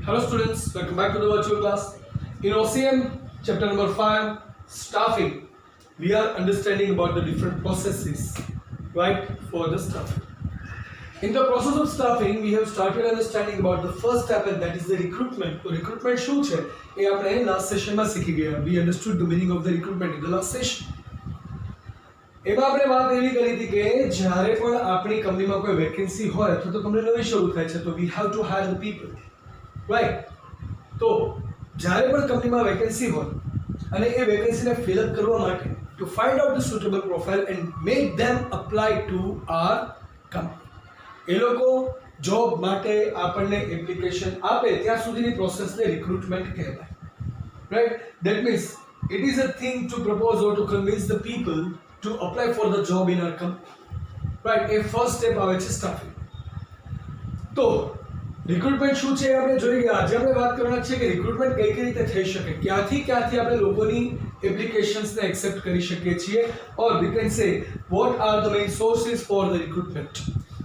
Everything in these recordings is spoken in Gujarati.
Hello students, welcome back to the virtual class. In OCM chapter number 5, staffing, we are understanding about the different processes, right, for the staffing. In the process of staffing, we have started understanding about the first step, and that is the recruitment. So recruitment શું છે એ આપણે last session માં શીખી ગયા. We understood the meaning of the recruitment in the last session. એમાં આપણે વાત એવી કરી હતી કે જ્યારે પણ આપણી કંપનીમાં કોઈ વેકેન્સી હોય અથવા તો કંપની નવી શરૂ થાય છે તો we have to higher the people, right? તો જ્યારે પણ કંપનીમાં વેકેન્સી હોય અને એ વેકેન્સીને ફિલઅપ કરવા માટે to find out the suitable profile and make them apply to our company, એ લોકો જોબ માટે આપણને એપ્લિકેશન આપે ત્યાં સુધીની પ્રોસેસને રિક્રુટમેન્ટ કહેવાય, right? That means it is a thing to propose or two convince the people to apply for the job in our company, right? A first step આવે છે staffing. તો રિક્રુટમેન્ટ શું છે આપણે જોઈ ગયા. આજે આપણે વાત કરવાના છે કે રિક્રુટમેન્ટ કઈ કઈ રીતે થઈ શકે, ક્યાંથી આપણે લોકોની એપ્લિકેશન્સને એક્સેપ્ટ કરી શકીએ છીએ, or we can say what are the main sources for the recruitment.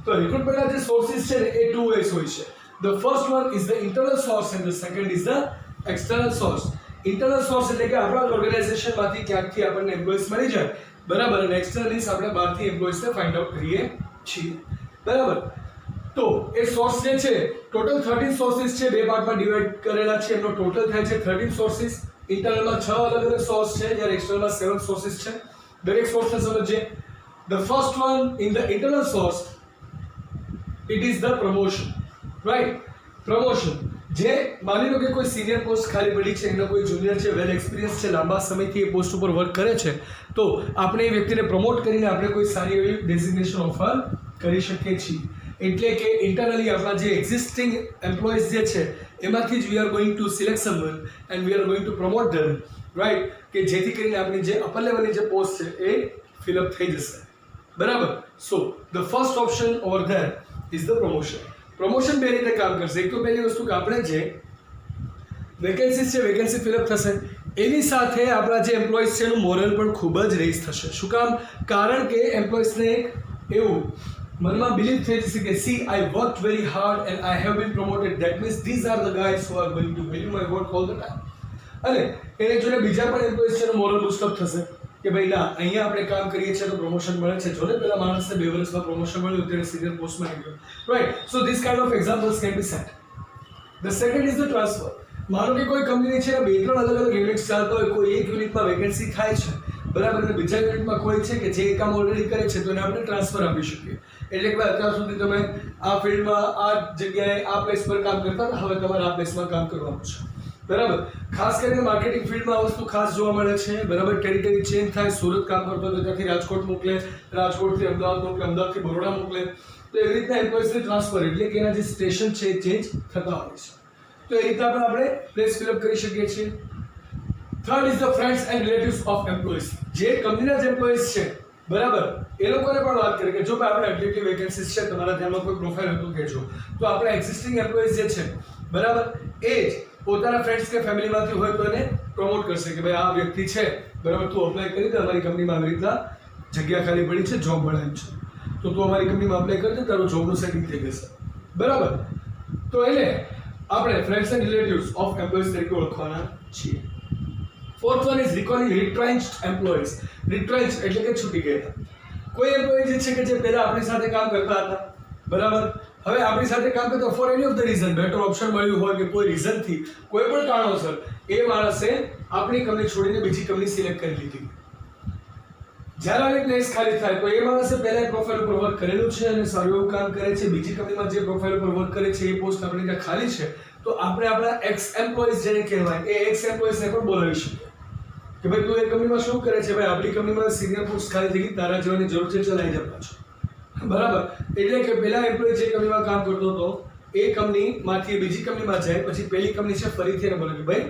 તો રિક્રુટમેન્ટના જે સોર્સિસ છે ને એ two ways હોય છે. The first one is the internal source and the second is the external source. Internal source એટલે કે આપણા ઓર્ગેનાઇઝેશનમાંથી ક્યાંકથી આપણને એમ્પ્લોઈઝ મળી જાય, બરાબર, અને એક્સટર્નલી આપણે બહારથી એમ્પ્લોઈઝને ફાઇન્ડ આઉટ કરીએ છીએ, બરાબર. તો એ સોર્સ જે છે ટોટલ 13 સોર્સિસ છે, બે પાર્ટમાં ડિવાઇડ કરેલા છે. એમનો ટોટલ થાય છે 13 સોર્સિસ. ઇન્ટરનલમાં 6 અલગ અલગ સોર્સ છે, જ્યારે એક્સટર્નલમાં 7 સોર્સિસ છે. દરેક સોર્સને સમજીએ. The first one in the internal source, it is the promotion, right? Promotion, જે માની લો કે કોઈ સિનિયર પોસ્ટ ખાલી પડી છે, એનો કોઈ જુનિયર છે, વેલ એક્સપિરિયન્સ છે, લાંબા સમયથી એ પોસ્ટ ઉપર વર્ક કરે છે, તો આપણે એ વ્યક્તિને પ્રમોટ કરીને આપણે કોઈ સારી એવી ડેઝિગ્નેશન ઓફર કરી શકીએ છીએ. એટલે કે ઇન્ટરનલી આપણા જે એક્ઝિસ્ટિંગ એમ્પ્લોઈઝ જે છે એમાંથી જ we are going to select someone and we are going to promote them, right? કે જેથી કરીને આપણી જે અપર લેવલની જે પોસ્ટ છે એ ફિલઅપ થઈ જશે, બરાબર. So the first option over there is the promotion. Promotion બે રીતે કામ કરશે. એક તો પહેલી વસ્તુ કે આપણે જે વેકેન્સીસ છે, વેકેન્સી ફિલઅપ થશે, એની સાથે આપણા જે એમ્પ્લોઈઝ છે એનું મોરલ પણ ખૂબ જ રેઝ થશે. શું કામ? કારણ કે એમ્પ્લોઈઝને એવું મનમાં બિલીવ થઈ જશે કે C I work very hard and I have been promoted, that means these are the guys who are going to value my work all the time. અને એને જોડે બીજા પણ એમ્પ્લોઈઝ છે એનું મોરલ બૂસ્ટઅપ થશે કે ભાઈ ના, અહીંયા આપણે કામ કરીએ છીએ તો પ્રમોશન મળે છે. જો ને પેલા માણસને 2 વર્ષમાં પ્રમોશન મળ્યું, અત્યારે સિનિયર પોસ્ટમાં આવી ગયો, right? So this kind of examples can be set. The second is the transfer. માનો કે કોઈ કંપનીની છે 2-3 અલગ અલગ યુનિટ્સ ચાલતા હોય, કોઈ એક યુનિટમાં વેકેન્સી થાય છે, બરાબર, અને બીજા યુનિટમાં કોઈ છે કે જે કામ ઓલરેડી કરે છે, તો એને આપણે ટ્રાન્સફર આપી શકીએ. એટલે કે અત્યાર સુધી તમે આ ફિલ્ડમાં આ જગ્યાએ આ પ્લેસ પર કામ કરતા હતા, હવે તમારે આ પ્લેસમાં કામ કરવાનું છે, બરાબર. ખાસ કરીને માર્કેટિંગ ફિલ્ડમાં આ વસ્તુ ખાસ જોવા મળે છે, બરાબર. ટેરિટરી ચેન્જ થાય, સુરત કામ કરતો હતો ત્યાંથી રાજકોટ મોકલે, રાજકોટથી અમદાવાદ મોકલે, અમદાવાદથી બરોડા મોકલે, તો એવી રીતના એમ્પ્લોઈઝની ટ્રાન્સફર એટલે કે એના જે સ્ટેશન છે એ ચેન્જ થતા હોય છે. તો એ રીતે આપણે પ્લેસ ફિલઅપ કરી શકીએ છીએ. Third is the friends and relatives of employees. જે કંપનીના જે એમ્પ્લોઈઝ છે, બરાબર, એ લોકોને પણ વાત કરીએ કે જો ભાઈ આપણે એટલી વેકેન્સીસ છે, તમારા ધ્યાનમાં કોઈ પ્રોફાઇલ હતું કહેજો. તો આપણે એક્ઝિસ્ટિંગ એમ્પ્લોઈઝ જે છે, બરાબર, એ જ પોતાના ફ્રેન્ડ્સ કે ફેમિલીમાંથી હોય તો એને પ્રમોટ કરશે કે ભાઈ આ વ્યક્તિ છે, બરાબર, તું અપ્લાય કરી દે, અમારી કંપનીમાં આવી રીતના જગ્યા ખાલી પડી છે, જોબ મળે એમ છે, તો તું અમારી કંપનીમાં અપ્લાય કરી દે, તારું જોબનું સેટિંગ થઈ જશે, બરાબર. તો એને આપણે friends and relatives of employees તરીકે ઓળખવાના છીએ. Fourth one is recalling retrenched employees. Retrench એટલે કે છૂટી ગયા. કોઈ એમ્પ્લોઈ જે છે કે જે પહેલા આપણી સાથે કામ કરતા હતા, બરાબર, હવે આપણી સાથે કામ કરતા for any of the reason, better option મળ્યું હોય કે કોઈ રીઝનથી, કોઈ પણ કારણોસર એ માણસે આપણી કંપની છોડીને બીજી કંપની સિલેક્ટ કરી લીધી. જ્યારે આવી પ્લેસ ખાલી થાય તો એ માણસે પહેલા પ્રોફાઇલ ઉપર વર્ક કરેલું છે અને સારું એવું કામ કરે છે, બીજી કંપનીમાં જે પ્રોફાઇલ ઉપર વર્ક કરે છે એ પોસ્ટ આપણી ત્યાં ખાલી છે, તો આપણે આપણા એક્સ એમ્પ્લોઈઝ જેને કહેવાય એ એક્સ એમ્પ્લોઈઝને પણ બોલાવી શકીએ કે ભાઈ તું એ કંપનીમાં શું કરે છે, ભાઈ આપણી કંપનીમાં સિનિયર પોસ્ટ ખાલી થઈ ગઈ, તારા જવાની જરૂર છે, ચલાઈ જા પાછો, બરાબર. એટલે કે પહેલા એમ્પ્લોય જે કંપનીમાં કામ કરતો હતો એ કંપનીમાંથી બીજી કંપનીમાં જાય, પછી પહેલી કંપની છે ફરીથી એને બોલે કે ભાઈ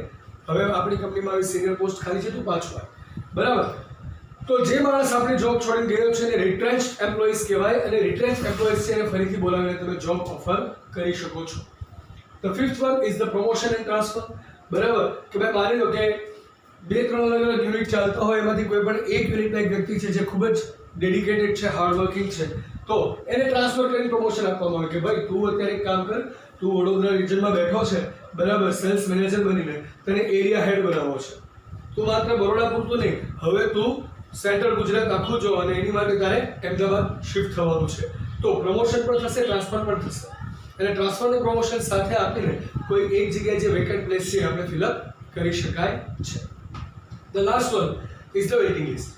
હવે આપણી કંપનીમાં આવી સિનિયર પોસ્ટ ખાલી છે, તું પાછો આવ, બરાબર. તો જે માણસ આપણી જોબ છોડીને ગયો છે એને રિટ્રેન્ચ્ડ એમ્પ્લોઈઝ કહેવાય, અને રિટ્રેન્ચ્ડ એમ્પ્લોઈઝ છે એને ફરીથી બોલાવીને તમે જોબ ઓફર કરી શકો છો. The fifth one is the promotion and transfer. બરાબર, કે ભાઈ માની લો કે 2-3 અલગ અલગ યુનિટ ચાલતા હોય, એમાંથી કોઈ પણ એક યુનિટના એક વ્યક્તિ છે જે ખૂબ જ ડેડિકેટેડ છે, હાર્ડવર્કિંગ છે, તો એને ટ્રાન્સફર કરીને પ્રમોશન આપવામાં આવે કે ભાઈ તું અત્યારે એક કામ કર, તું વડોદરા રિજનમાં બેઠો છે, બરાબર, સેલ્સ મેનેજર બનીને તને એરિયા હેડ બનાવવો છે. તું માત્ર બરોડા પૂરતું નહીં, હવે તું સેન્ટ્રલ ગુજરાત આખું જો અને એની માટે તારે અમદાવાદ શિફ્ટ થવાનું છે. તો પ્રમોશન પણ થશે, ટ્રાન્સફર પણ થશે, અને ટ્રાન્સફર અને પ્રમોશન સાથે આપીને કોઈ એક જગ્યાએ જે વેકેન્ટ પ્લેસ છે આપણે ફિલઅપ કરી શકાય છે. The last one is the waiting list.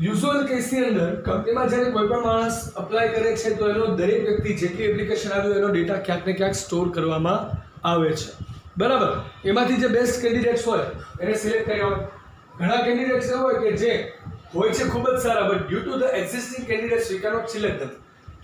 Usual કેસની અંદર કંપનીમાં જ્યારે કોઈ પણ માણસ અપ્લાય કરે છે તો એનો દરેક વ્યક્તિ જેટલી એપ્લિકેશન આવ્યું એનો ડેટા ક્યાંક ને ક્યાંક સ્ટોર કરવામાં આવે છે. બરાબર, એમાંથી જે બેસ્ટ કેન્ડિડેટ્સ હોય એને સિલેક્ટ કર્યા હોય. ઘણા કેન્ડિડેટ્સ એવા હોય કે જે હોય છે ખૂબ જ સારા, but due to the existing candidates we cannot select them,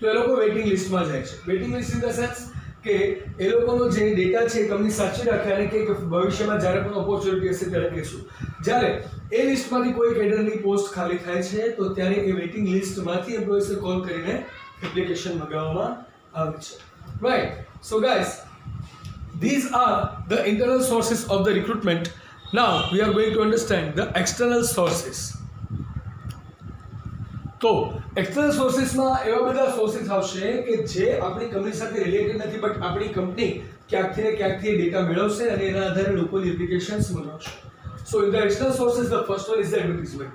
તો એ લોકો વેઇટિંગ લિસ્ટમાં જાય છે. Waiting list in the sense કે એ લોકોનો જે ડેટા છે એ કંપની સાચવી રાખે અને કે ભવિષ્યમાં જ્યારે પણ ઓપોર્ચ્યુનિટી હશે ત્યારે કહેશું. જ્યારે એ લિસ્ટમાંથી કોઈ કેડરની પોસ્ટ ખાલી થાય છે તો ત્યારે એ વેઇટિંગ લિસ્ટમાંથી એમ્પ્લોયીઝને કોલ કરીને એપ્લિકેશન મંગાવવામાં આવે છે. Right, so guys, these are the internal sources of the recruitment. Now we are going to understand the external sources. તો એક્સટર્નલ સોર્સિસમાં એવા બધા સોર્સિસ આવશે કે જે આપણી કંપની સાથે રિલેટેડ નથી, બટ આપણી કંપની ક્યાંકથી ને ક્યાંકથી ડેટા મેળવશે અને એના આધારે લોકોની એપ્લિકેશન્સ બનાવશે. સો in the external sources the first one is the advertisement.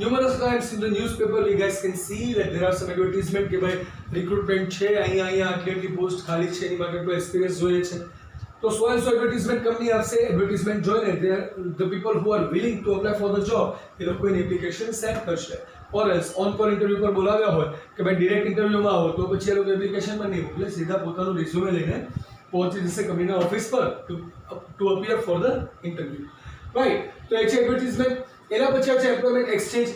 Numerous times in the newspaper we guys can see that there are some advertisement કે ભાઈ રિક્રુટમેન્ટ છે, અહીંયા આટલી પોસ્ટ ખાલી છે, એની માટે એટલો એક્સપિરિયન્સ જોઈએ છે. તો so and so advertisement company આપશે. એડવર્ટાઇઝમેન્ટ જોઈને the people who are willing to apply for the job એ લોકો એની એપ્લિકેશન સેન્ડ કરશે. ઓર એલ્સ ઓન પર ઇન્ટરવ્યુ પર બોલાવ્યા હોય કે ભાઈ ડિરેક્ટ ઇન્ટરવ્યુમાં આવો તો પછી એ લોકો એપ્લિકેશનમાં નહીં મોકલે, સીધા પોતાનું રિઝ્યુમે લઈને પહોંચી જશે કંપનીના ઓફિસ પર two appear for the interview. Right, તો એ છે એડવર્ટાઇઝમેન્ટ. એના પછી છે એમ્પ્લોયમેન્ટ એક્સચેન્જ.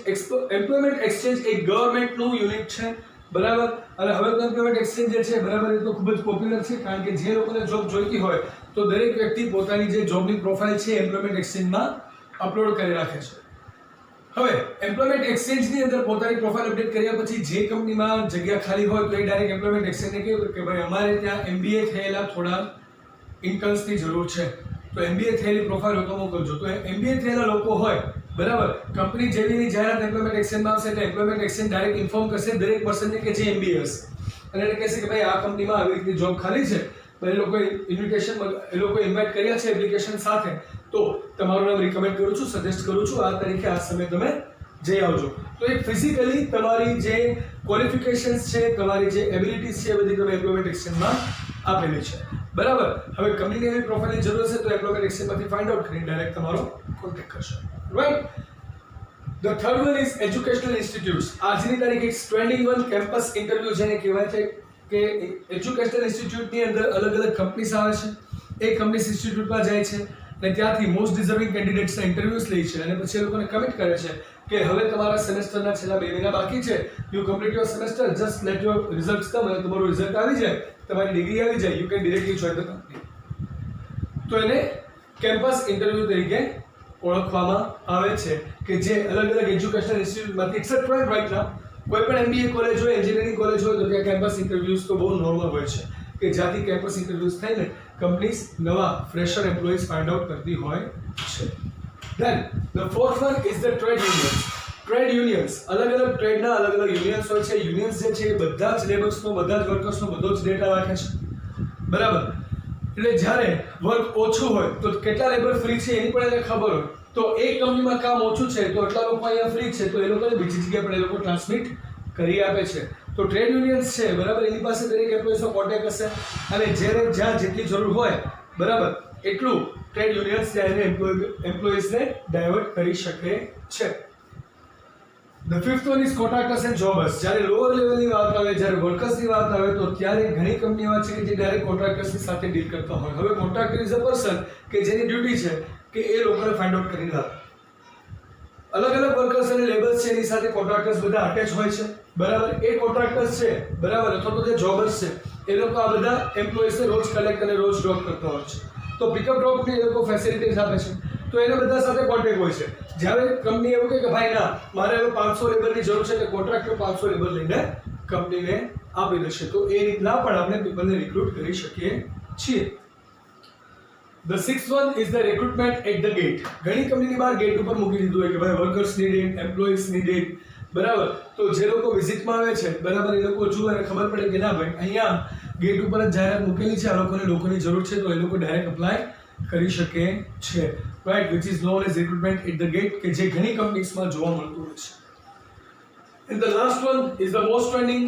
એમ્પ્લોયમેન્ટ એક્સચેન્જ એક ગવર્મેન્ટનું યુનિટ છે, બરાબર. અને હવે તો એમ્પ્લોયમેન્ટ એક્સચેન્જ જે છે બરાબર એ તો ખૂબ જ પોપ્યુલર છે, કારણ કે જે લોકોને જોબ જોઈતી હોય તો દરેક વ્યક્તિ પોતાની જે જોબની પ્રોફાઇલ છે એમ્પ્લોયમેન્ટ એક્સચેન્જમાં અપલોડ કરી રાખે છે. હવે એમ્પ્લોયમેન્ટ એક્સચેન્જની અંદર પોતાની પ્રોફાઇલ અપડેટ કર્યા પછી જે કંપનીમાં જગ્યા ખાલી હોય તો એ ડાયરેક્ટ એમ્પ્લોયમેન્ટ એક્સચેન્જને કહે કે ભાઈ અમારે ત્યાં MBA થયેલા થોડા ઇન્ટર્ન્સની જરૂર છે, તો MBA થયેલી પ્રોફાઇલ હોય તો મોકલજો. તો MBA થયેલા લોકો હોય, બરાબર, કંપની જેવીની જાહેરાત એમ્પ્લોયમેન્ટ એક્સચેન્જમાં આવશે એટલે એમ્પ્લોયમેન્ટ એક્સચેન્જ ડાયરેક્ટ ઇન્ફોર્મ કરશે દરેક પર્સનને કે જે MBA હશે, અને એને કહેશે કે ભાઈ આ કંપનીમાં આવી રીતની જોબ ખાલી છે, એ લોકોએ ઇન્વાઇટ કર્યા છે એપ્લિકેશન સાથે, તો તમારું નામ રિકમેન્ડ કરું છું, સજેસ્ટ કરું છું, આ તારીખે આ સમય તમે જઈ આવજો. તો એક ફિઝિકલી તમારી જે ક્વોલિફિકેશન્સ છે, તમારી જે એબિલિટીઝ છે, એ બધી તમે એમ્પ્લોયમેન્ટ એક્સચેન્જમાં આપેલી છે, બરાબર. હવે કંપનીને એવી પ્રોફાઇલની જરૂર હશે તો એમ્પ્લોયમેન્ટ એક્સચેન્જમાંથી ફાઇન્ડ આઉટ કરીને ડાયરેક્ટ તમારો કોન્ટેક્ટ કરશે. Right, the third one is educational institutes. આજની તારીખે એક ટ્રેન્ડિંગ વન કેમ્પસ ઇન્ટરવ્યુ જેને કહેવાય છે કે એજ્યુકેશનલ ઇન્સ્ટિટ્યૂટની અંદર અલગ અલગ કંપનીઝ આવે છે, એ કંપનીઝ ઇન્સ્ટિટ્યૂટમાં જાય છે અને ત્યાંથી મોસ્ટ ડિઝર્વિંગ કેન્ડિડેટ્સના ઇન્ટરવ્યુઝ લે છે અને પછી એ લોકોને કમિટ કરે છે કે હવે તમારા સેમેસ્ટરના છેલ્લા 2 મહિના બાકી છે, you complete your semester, just let your results come, અને તમારું રિઝલ્ટ આવી જાય, તમારી ડિગ્રી આવી જાય, you can directly join the company. તો એને કેમ્પસ ઇન્ટરવ્યુ તરીકે ઓળખવામાં આવે છે કે જે અલગ અલગ એજ્યુકેશનલ ઇન્સ્ટિટ્યૂટમાંથી it's a trend right now. કોઈ પણ MBA કોલેજ હોય, એન્જિનિયરિંગ કોલેજ હોય તો ત્યાં કેમ્પસ ઇન્ટરવ્યુઝ તો બહુ નોર્મલ હોય છે કે જ્યાંથી કેમ્પસ ઇન્ટરવ્યુઝ થઈને કંપનીઝ નવા ફ્રેશર એમ્પ્લોઈઝ ફાઇન્ડ આઉટ કરતી હોય છે. Then the fourth one is the trade unions. Trade unions, અલગ અલગ ટ્રેડના અલગ અલગ યુનિયન્સ હોય છે. યુનિયન્સ જે છે એ બધા જ લેબર્સનો, બધા જ વર્કર્સનો બધો જ ડેટા રાખે છે, બરાબર. એટલે જ્યારે વર્ક ઓછું હોય તો કેટલા લેબર ફ્રી છે એની પણ એને ખબર હોય, તો એક કંપનીમાં કામ ઓછું છે તો એટલા લોકો અહીંયા ફ્રી છે, તો એ લોકોને બીજી જગ્યાએ પણ એ લોકો ટ્રાન્સમિટ કરી આપે છે. તો ટ્રેડ યુનિયન્સ છે, બરાબર, એની પાસે દરેક એમ્પ્લોઈઝનો કોન્ટેક્ટ હશે અને જ્યાં જેટલી જરૂર હોય, બરાબર, એટલું ટ્રેડ યુનિયન્સ ત્યાં એને એમ્પ્લોઈઝને ડાયવર્ટ કરી શકે છે. The fifth one is contractors and jobbers. જ્યારે લોઅર લેવલની વાત આવે, જ્યારે વર્કર્સની વાત આવે તો ત્યારે ઘણી કંપની એવા છે કે જે ડાયરેક્ટ કોન્ટ્રાક્ટર્સની સાથે ડીલ કરતા હોય. હવે કોન્ટ્રાક્ટર ઇઝ અ પર્સન કે જેની ડ્યુટી છે કે એ લોકોને ફાઇન્ડ આઉટ કરીને લાવે. અલગ અલગ વર્કર્સ અને લેબર્સ છે એની સાથે કોન્ટ્રાક્ટર્સ બધા અટેચ હોય છે, બરાબર. એ કોન્ટ્રાક્ટર્સ છે, બરાબર, અથવા તો જે જોબર્સ છે એ લોકો આ બધા એમ્પ્લોઈઝને રોજ કલેક્ટ અને રોજ ડ્રોપ કરતા હોય છે. તો પિકઅપ ડ્રોપની એ લોકો ફેસિલિટીઝ આપે છે, તો એને બધા સાથે કોન્ટેક્ટ હોય છે. જ્યારે કંપની એવું કહે કે ભાઈ ના, મારે હવે 500 લેબરની જરૂર છે, કે કોન્ટ્રાક્ટર 500 લેબર લઈને કંપનીને આપી દેશે, તો એ રીતના પણ આપણે પીપલને રિક્રુટ કરી શકીએ છીએ. The sixth one is the recruitment at the gate. ઘણી કંપનીની બહાર ગેટ ઉપર મૂકી દીધું હોય કે ભાઈ વર્કર્સ નીડેડ, એમ્પ્લોઈઝ નીડેડ, બરાબર. તો જે લોકો વિઝિટમાં આવે છે, બરાબર, એ લોકો જુએ અને ખબર પડે કે ના ભાઈ અહીંયા ગેટ ઉપર જ જાહેરાત મૂકેલી છે, આ લોકોની જરૂર છે તો એ લોકો ડાયરેક્ટ અપ્લાય કરી શકે છે, right, which is known as recruitment at the gate, કે જે ઘણી કંપનીઝમાં જોવા મળતું હોય છે. And the last one is the most trending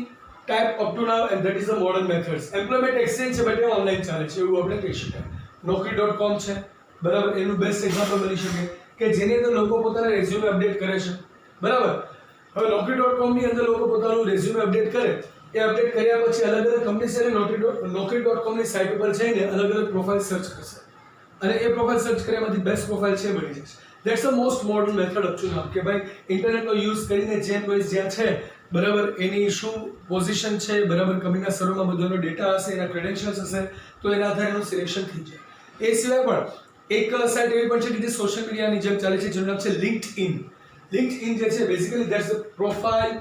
type up to now, and that is the modern methods. Employment exchange છે, બટ એ ઓનલાઈન ચાલે છે એવું આપણે કહી શકાય. naukri.com છે, બરાબર, એનું બેસ્ટ એક્ઝામ્પલ બની શકે કે જેની અંદર લોકો પોતાના રેઝ્યુમે અપડેટ કરે છે, બરાબર. હવે naukri.com ની અંદર લોકો પોતાનું રેઝ્યુમે અપડેટ કરે, એ અપડેટ કર્યા પછી અલગ અલગ કંપની છે naukri.com ની સાઇટ ઉપર જઈને અલગ અલગ પ્રોફાઇલ સર્ચ કરશે અને એ પ્રોફાઇલ સર્ચ કર્યામાંથી બેસ્ટ પ્રોફાઇલ છે મળી જશે. That's the most modern method up to now, કે ભાઈ ઇન્ટરનેટનો યુઝ કરીને જે એમ્પ્લોઈઝ જ્યાં છે, બરાબર, એની શું પોઝિશન છે, બરાબર, કંપનીના સર્વરમાં બધોનો ડેટા હશે, એના ક્રેડેન્શિયલ્સ હશે, તો એના આધારે એનું સિલેક્શન થઈ જાય. એ સિવાય પણ એક સાઇટ એવી પણ છે કે જે સોશિયલ મીડિયાની જેમ ચાલે છે, જેનું નામ છે LinkedIn. LinkedIn જે છે basically that's the profile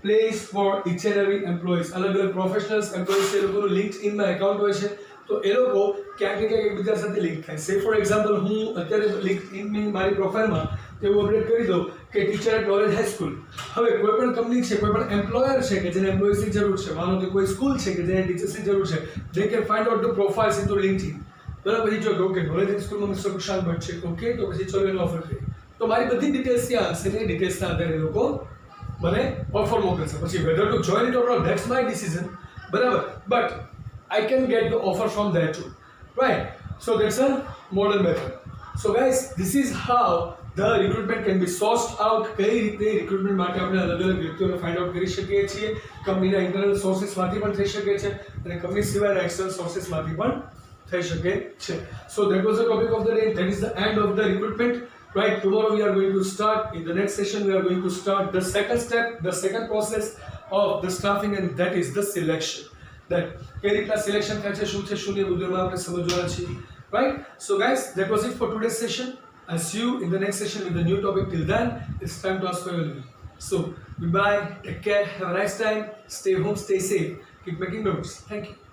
place for each and every employees. અલગ અલગ પ્રોફેશનલ્સ એમ્પ્લોઈઝ એ લોકોનું LinkedIn માં એકાઉન્ટ હોય છે, તો એ લોકો ક્યાંક ને ક્યાંક એકબીજા સાથે લિંક થાય. સે ફોર એક્ઝામ્પલ, હું અત્યારે LinkedIn ની મારી પ્રોફાઇલમાં એવું અપડેટ કરી દઉં કે ટીચર એટ નોલેજ હાઈસ્કૂલ. હવે કોઈ પણ કંપની છે, કોઈ પણ એમ્પ્લોયર છે કે જેને એમ્પ્લોઈઝની જરૂર છે, માનો કે કોઈ સ્કૂલ છે કે જેને ટીચર્સની જરૂર છે, they can find out the profiles in to LinkedIn. બરાબર, પછી જો ઓકે નોલેજ હાઈસ્કૂલમાં મિસ્ટર કુશાલ ભટ્ટ છે, ઓકે, તો પછી ચલો એનો ઓફર કરીએ. તો મારી બધી ડિટેલ્સ ત્યાં હશે, એ ડિટેલ્સના આધારે લોકો મને ઓફર મોકલશે. પછી whether to join it or not, that's my decision, બરાબર, but I can get the offer from there too, right? So that's a modern method. So guys, this is how the recruitment can be sourced out. કઈ રીતે રિક્રુટમેન્ટ માટે આપણે અલગ અલગ વ્યક્તિઓને ફાઇન્ડ આઉટ કરી શકીએ છીએ. કંપનીના ઇન્ટરનલ સોર્સિસમાંથી પણ થઈ શકે છે અને કંપની સિવાયના એક્સટર્નલ સોર્સિસમાંથી પણ થઈ શકે છે. So that was the topic of the day. That is the end of the recruitment. Right, tomorrow we are going to start, in the next session we are going to start the second step, the second process of the staffing, and that is the selection. That કઈ રીતના સિલેક્શન થાય છે, શું છે શું નહીં, બધું આપણે સમજવાના છીએ, right? So guys, that was it for today's session. I'll see you in the next session with a new topic. Till then, it's time to ask for your leave. So goodbye, take care, have a nice time, stay home, stay safe, keep making notes. Thank you.